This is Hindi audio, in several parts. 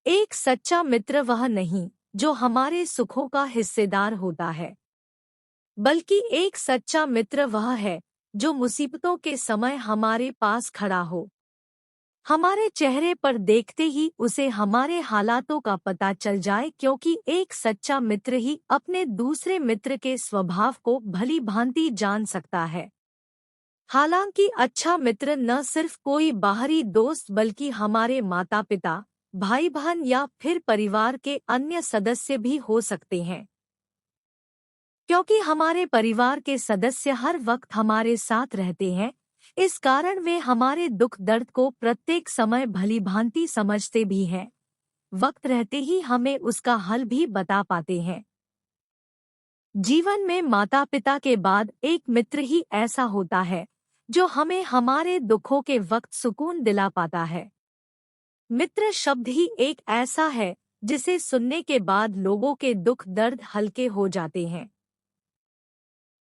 एक सच्चा मित्र वह नहीं जो हमारे सुखों का हिस्सेदार होता है, बल्कि एक सच्चा मित्र वह है जो मुसीबतों के समय हमारे पास खड़ा हो। हमारे चेहरे पर देखते ही उसे हमारे हालातों का पता चल जाए, क्योंकि एक सच्चा मित्र ही अपने दूसरे मित्र के स्वभाव को भली भांति जान सकता है। हालांकि अच्छा मित्र न सिर्फ कोई बाहरी दोस्त बल्कि हमारे माता पिता, भाई बहन या फिर परिवार के अन्य सदस्य भी हो सकते हैं, क्योंकि हमारे परिवार के सदस्य हर वक्त हमारे साथ रहते हैं। इस कारण वे हमारे दुख दर्द को प्रत्येक समय भली भांति समझते भी हैं, वक्त रहते ही हमें उसका हल भी बता पाते हैं। जीवन में माता पिता के बाद एक मित्र ही ऐसा होता है जो हमें हमारे दुखों के वक्त सुकून दिला पाता है। मित्र शब्द ही एक ऐसा है जिसे सुनने के बाद लोगों के दुख दर्द हल्के हो जाते हैं।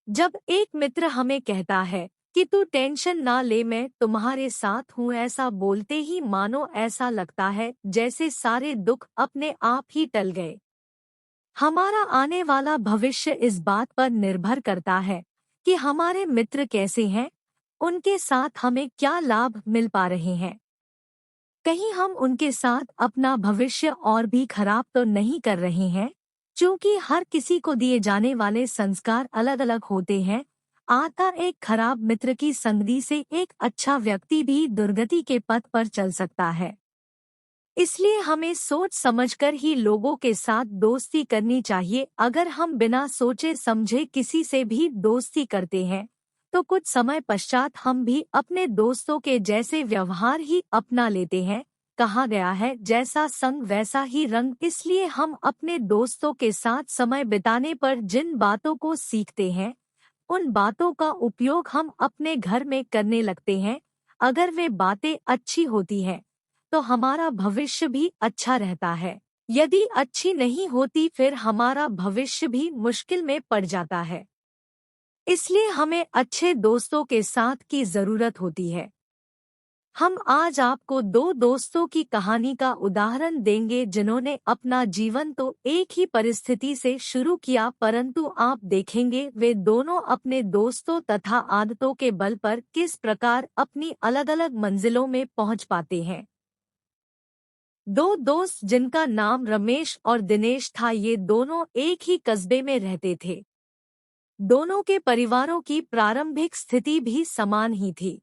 जब एक मित्र हमें कहता है कि तू टेंशन ना ले, मैं तुम्हारे साथ हूँ, ऐसा बोलते ही मानो ऐसा लगता है जैसे सारे दुख अपने आप ही टल गए। हमारा आने वाला भविष्य इस बात पर निर्भर करता है कि हमारे मित्र कैसे हैं, उनके साथ हमें क्या लाभ मिल पा रहे हैं। कहीं हम उनके साथ अपना भविष्य और भी खराब तो नहीं कर रहे हैं। क्योंकि हर किसी को दिए जाने वाले संस्कार अलग अलग होते हैं। आता एक खराब मित्र की संगति से एक अच्छा व्यक्ति भी दुर्गति के पथ पर चल सकता है। इसलिए हमें सोच समझकर ही लोगों के साथ दोस्ती करनी चाहिए। अगर हम बिना सोचे समझे किसी से भी दोस्ती करते हैं तो कुछ समय पश्चात हम भी अपने दोस्तों के जैसे व्यवहार ही अपना लेते हैं। कहा गया है, जैसा संग वैसा ही रंग। इसलिए हम अपने दोस्तों के साथ समय बिताने पर जिन बातों को सीखते हैं उन बातों का उपयोग हम अपने घर में करने लगते हैं। अगर वे बातें अच्छी होती हैं तो हमारा भविष्य भी अच्छा रहता है। यदि अच्छी नहीं होती फिर हमारा भविष्य भी मुश्किल में पड़ जाता है। इसलिए हमें अच्छे दोस्तों के साथ की जरूरत होती है। हम आज आपको दो दोस्तों की कहानी का उदाहरण देंगे जिन्होंने अपना जीवन तो एक ही परिस्थिति से शुरू किया, परंतु आप देखेंगे वे दोनों अपने दोस्तों तथा आदतों के बल पर किस प्रकार अपनी अलग अलग मंजिलों में पहुंच पाते हैं। दो दोस्त जिनका नाम रमेश और दिनेश था, ये दोनों एक ही कस्बे में रहते थे। दोनों के परिवारों की प्रारंभिक स्थिति भी समान ही थी।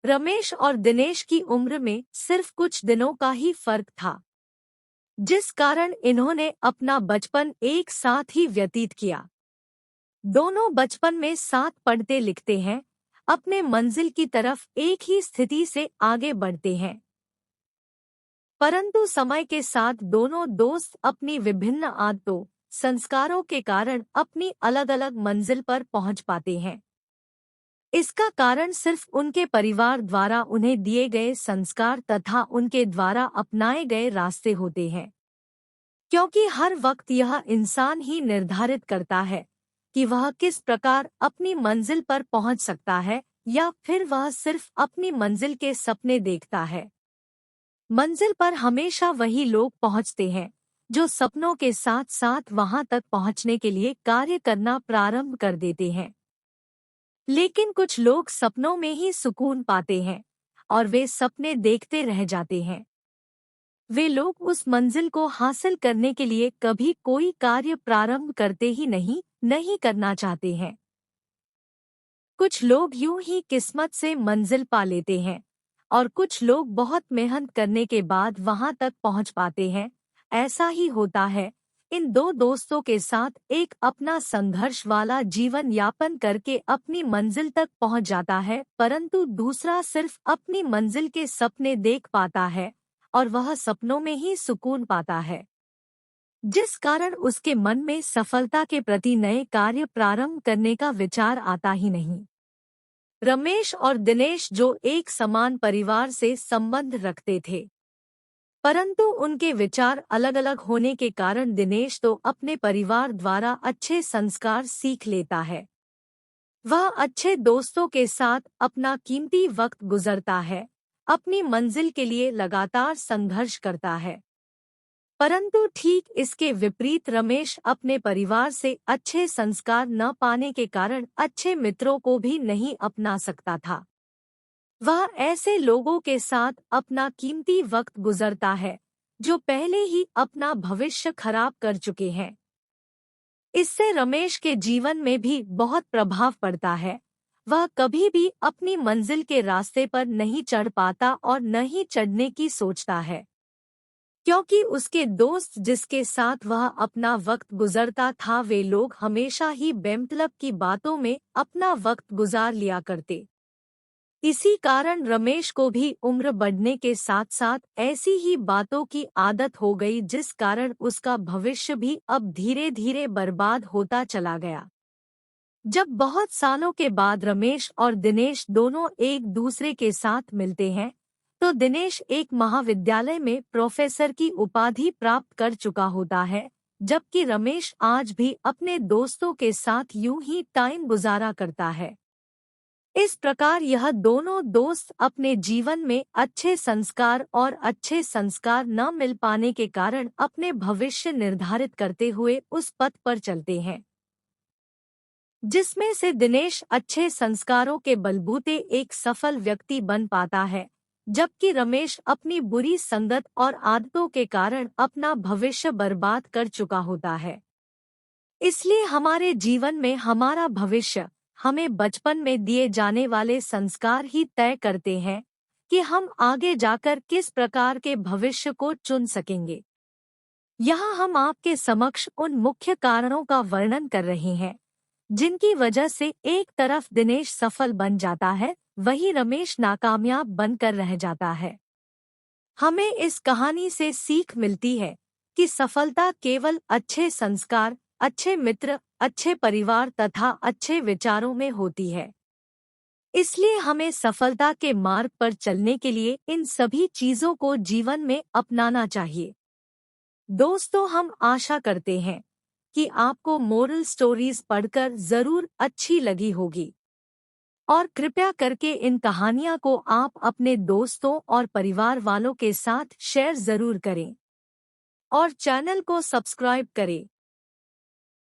रमेश और दिनेश की उम्र में सिर्फ कुछ दिनों का ही फर्क था, जिस कारण इन्होंने अपना बचपन एक साथ ही व्यतीत किया। दोनों बचपन में साथ पढ़ते लिखते हैं, अपने मंजिल की तरफ एक ही स्थिति से आगे बढ़ते हैं। परंतु समय के साथ दोनों दोस्त अपनी विभिन्न आदतों, संस्कारों के कारण अपनी अलग अलग मंजिल पर पहुंच पाते हैं। इसका कारण सिर्फ उनके परिवार द्वारा उन्हें दिए गए संस्कार तथा उनके द्वारा अपनाए गए रास्ते होते हैं। क्योंकि हर वक्त यह इंसान ही निर्धारित करता है कि वह किस प्रकार अपनी मंजिल पर पहुंच सकता है, या फिर वह सिर्फ अपनी मंजिल के सपने देखता है। मंजिल पर हमेशा वही लोग पहुंचते हैं जो सपनों के साथ साथ वहां तक पहुंचने के लिए कार्य करना प्रारंभ कर देते हैं। लेकिन कुछ लोग सपनों में ही सुकून पाते हैं और वे सपने देखते रह जाते हैं। वे लोग उस मंजिल को हासिल करने के लिए कभी कोई कार्य प्रारंभ करते ही नहीं करना चाहते हैं। कुछ लोग यूं ही किस्मत से मंजिल पा लेते हैं और कुछ लोग बहुत मेहनत करने के बाद वहां तक पहुंच पाते हैं। ऐसा ही होता है। इन दो दोस्तों के साथ एक अपना संघर्ष वाला जीवन यापन करके अपनी मंजिल तक पहुंच जाता है, परंतु दूसरा सिर्फ अपनी मंजिल के सपने देख पाता है और वह सपनों में ही सुकून पाता है, जिस कारण उसके मन में सफलता के प्रति नए कार्य प्रारंभ करने का विचार आता ही नहीं। रमेश और दिनेश जो एक समान परिवार से संबंध रखते थे, परंतु उनके विचार अलग अलग होने के कारण दिनेश तो अपने परिवार द्वारा अच्छे संस्कार सीख लेता है। वह अच्छे दोस्तों के साथ अपना कीमती वक्त गुजरता है, अपनी मंजिल के लिए लगातार संघर्ष करता है। परंतु ठीक इसके विपरीत रमेश अपने परिवार से अच्छे संस्कार न पाने के कारण अच्छे मित्रों को भी नहीं अपना सकता था। वह ऐसे लोगों के साथ अपना कीमती वक्त गुजरता है जो पहले ही अपना भविष्य खराब कर चुके हैं। इससे रमेश के जीवन में भी बहुत प्रभाव पड़ता है। वह कभी भी अपनी मंजिल के रास्ते पर नहीं चढ़ पाता और न ही चढ़ने की सोचता है, क्योंकि उसके दोस्त जिसके साथ वह अपना वक्त गुजरता था वे लोग हमेशा ही बेमतलब की बातों में अपना वक्त गुजार लिया करते। इसी कारण रमेश को भी उम्र बढ़ने के साथ साथ ऐसी ही बातों की आदत हो गई जिस कारण उसका भविष्य भी अब धीरे धीरे बर्बाद होता चला गया। जब बहुत सालों के बाद रमेश और दिनेश दोनों एक दूसरे के साथ मिलते हैं तो दिनेश एक महाविद्यालय में प्रोफेसर की उपाधि प्राप्त कर चुका होता है, जबकि रमेश आज भी अपने दोस्तों के साथ यूं ही टाइम गुजारा करता है। इस प्रकार यह दोनों दोस्त अपने जीवन में अच्छे संस्कार न मिल पाने के कारण अपने भविष्य निर्धारित करते हुए उस पथ पर चलते हैं जिसमें से दिनेश अच्छे संस्कारों के बलबूते एक सफल व्यक्ति बन पाता है, जबकि रमेश अपनी बुरी संगत और आदतों के कारण अपना भविष्य बर्बाद कर चुका होता है। इसलिए हमारे जीवन में हमारा भविष्य हमें बचपन में दिए जाने वाले संस्कार ही तय करते हैं कि हम आगे जाकर किस प्रकार के भविष्य को चुन सकेंगे। यहाँ हम आपके समक्ष उन मुख्य कारणों का वर्णन कर रहे हैं जिनकी वजह से एक तरफ दिनेश सफल बन जाता है, वहीं रमेश नाकामयाब बनकर रह जाता है। हमें इस कहानी से सीख मिलती है कि सफलता केवल अच्छे संस्कार, अच्छे मित्र, अच्छे परिवार तथा अच्छे विचारों में होती है। इसलिए हमें सफलता के मार्ग पर चलने के लिए इन सभी चीजों को जीवन में अपनाना चाहिए। दोस्तों, हम आशा करते हैं कि आपको मोरल स्टोरीज पढ़कर जरूर अच्छी लगी होगी और कृपया करके इन कहानियां को आप अपने दोस्तों और परिवार वालों के साथ शेयर जरूर करें और चैनल को सब्सक्राइब करें।